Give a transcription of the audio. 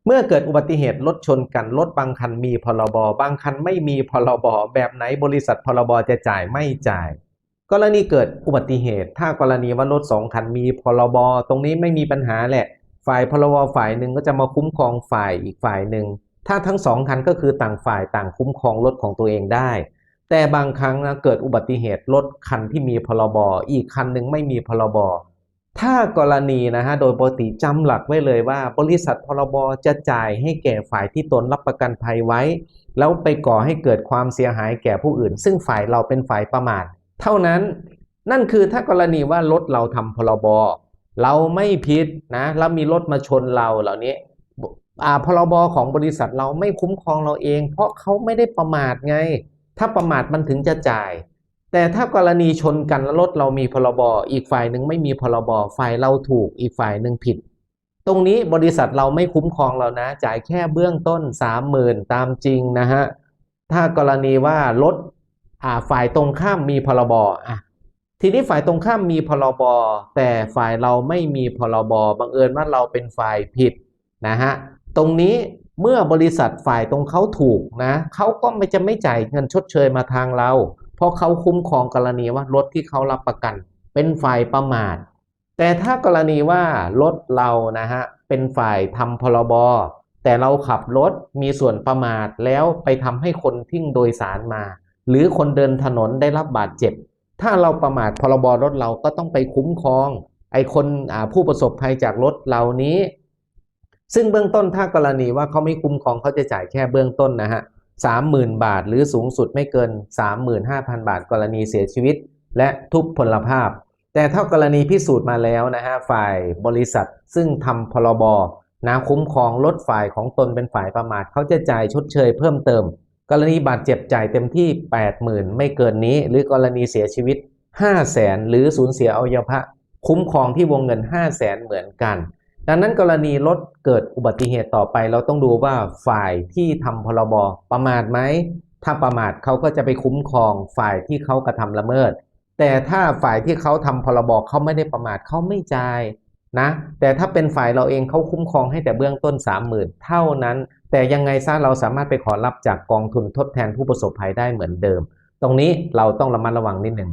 เมื่อเกิดอุบัติเหตุรถชนกันรถบางคันมีพรบบางคันไม่มีพรบแบบไหนบริษัทพรบจะจ่ายไม่จ่ายกรณีเกิดอุบัติเหตุถ้ากรณีว่ารถสองคันมีพรบตรงนี้ไม่มีปัญหาแหละฝ่ายพรบฝ่ายหนึ่งก็จะมาคุ้มครองฝ่ายอีกฝ่ายหนึ่งถ้าทั้งสองคันก็คือต่างฝ่ายต่างคุ้มครองรถของตัวเองได้แต่บางครั้งนะเกิดอุบัติเหตุรถคันที่มีพรบอีกคันหนึ่งไม่มีพรบถ้ากรณีนะฮะโดยปกติจำหลักไว้เลยว่าบริษัทพรบจะจ่ายให้แก่ฝ่ายที่ตนรับประกันภัยไว้แล้วไปก่อให้เกิดความเสียหายแก่ผู้อื่นซึ่งฝ่ายเราเป็นฝ่ายประมาทเท่านั้นนั่นคือถ้ากรณีว่ารถเราทำพรบเราไม่ผิดนะแล้วมีรถมาชนเราเหล่านี้พรบของบริษัทเราไม่คุ้มครองเราเองเพราะเขาไม่ได้ประมาทไงถ้าประมาทมันถึงจะจ่ายแต่ถ้ากรณีชนกันแล้วรถเรามีพรบอีกฝ่ายหนึ่งไม่มีพรบฝ่ายเราถูกอีกฝ่ายหนึ่งผิดตรงนี้บริษัทเราไม่คุ้มครองเรานะจ่ายแค่เบื้องต้น30,000ตามจริงนะฮะถ้ากรณีว่ารถฝ่ายตรงข้ามมีพรบทีนี้ฝ่ายตรงข้ามมีพรบแต่ฝ่ายเราไม่มีพรบบังเอิญว่าเราเป็นฝ่ายผิดนะฮะตรงนี้เมื่อบริษัทฝ่ายตรงเขาถูกนะเขาก็ไม่จ่ายเงินชดเชยมาทางเราเพราะเขาคุ้มครองกรณีว่ารถที่เขารับประกันเป็นฝ่ายประมาทแต่ถ้ากรณีว่ารถเรานะฮะเป็นฝ่ายทำพรบแต่เราขับรถมีส่วนประมาทแล้วไปทำให้คนทิ้งโดยสารมาหรือคนเดินถนนได้รับบาดเจ็บถ้าเราประมาทพรบรถเราก็ต้องไปคุ้มครองไอ้คนผู้ประสบภัยจากรถเหล่านี้ซึ่งเบื้องต้นถ้ากรณีว่าเขาไม่คุ้มครองเขาจะจ่ายแค่เบื้องต้นนะฮะ30,000 บาทหรือสูงสุดไม่เกิน 35,000 บาทกรณีเสียชีวิตและทุพพลภาพแต่ถ้ากรณีพิสูจน์มาแล้วนะฮะฝ่ายบริษัทซึ่งทำพรบนะคุ้มครองรถฝ่ายของตนเป็นฝ่ายประมาทเขาจะจ่ายชดเชยเพิ่มเติมกรณีบาดเจ็บจ่ายเต็มที่ 80,000ไม่เกินนี้หรือกรณีเสียชีวิต 500,000หรือสูญเสียอวัยวะคุ้มครองที่วงเงิน 500,000เหมือนกันดังนั้นกรณีรถเกิดอุบัติเหตุต่อไปเราต้องดูว่าฝ่ายที่ทำพรบประมาทไหมถ้าประมาทเขาก็จะไปคุ้มครองฝ่ายที่เขากระทำละเมิดแต่ถ้าฝ่ายที่เขาทำพรบเขาไม่ได้ประมาทเขาไม่จ่ายนะแต่ถ้าเป็นฝ่ายเราเองเขาคุ้มครองให้แต่เบื้องต้น30,000เท่านั้นแต่ยังไงซะเราสามารถไปขอรับจากกองทุนทดแทนผู้ประสบภัยได้เหมือนเดิมตรงนี้เราต้องระมัดระวังนิดหนึ่ง